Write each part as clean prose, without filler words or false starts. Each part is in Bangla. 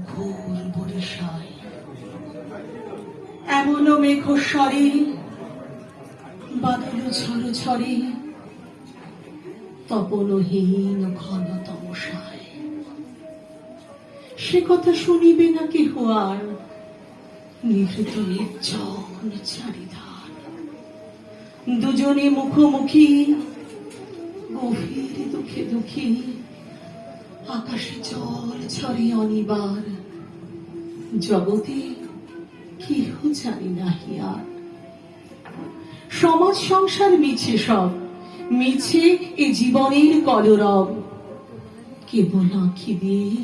ঘোর বরিশায় এমন মেঘস্বরে বাদল ঝড় ঝরে তপনহীন ঘন তমসায় সে কথা শুনিবে না কেহ আর নিভৃত নির্জন চারিধার দুজনে মুখোমুখি গভীর দুঃখে দুঃখী আকাশে জল ঝরে অনিবার জগতে কেহ জানি নাহি আর সমাজ সংসার মিছে সব মিছে এ জীবনের কলরব কেবল আঁখি দিয়ে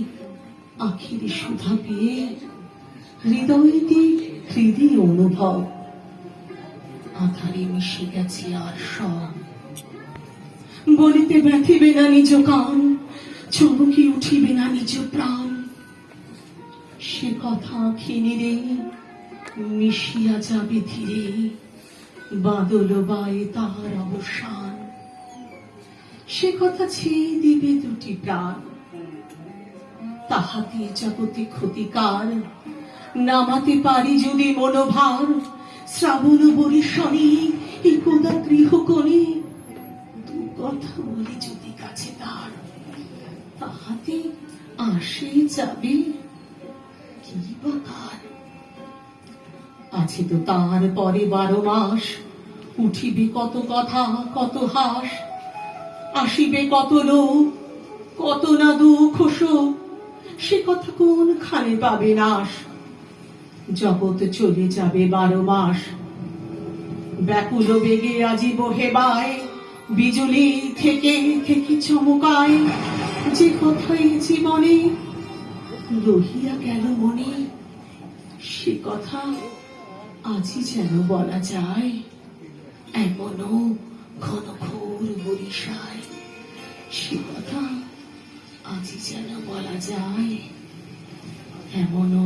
আখির সুধা পেয়ে হৃদয়তে হৃদি অনুভব আধারে মিশে গেছে আর সব বলিতে ব্যথিবে না নিজ কান চমকি উঠিবে না নিজ প্রাণ সে কথা ক্ষীণে মিশিয়া যাবে ধীরে বাদল বায়ে তাহার অবসান সে কথা ছেয়ে দিবে দুটি প্রাণ তাহাতে জগতে ক্ষতিকার নামাতে পারি যদি মনোভার শ্রাবণ বরিশনে একদা গৃহকোণে দু কথা বলি যদি কাছে তার তাহাতে আসে যাবে কি বা কার আছে তো তার পরে 12 মাস উঠিবে কত কথা কত হাস আসিবে কত লোক কত না দুঃখ শোক সে কথা কোন খানে পাবে নাশ জগৎ চলে যাবে 12 মাস ব্যাকুল বেগে আজি বহে বায় বিজুলি থেকে থেকে চমকায় যে কথাই জীবনে রহিয়া গেল মনে সে কথা আজি যেন বলা যায় এমনও ঘন ঘোর বরিশায় সে কথা আজি যেন বলা যায় এমনও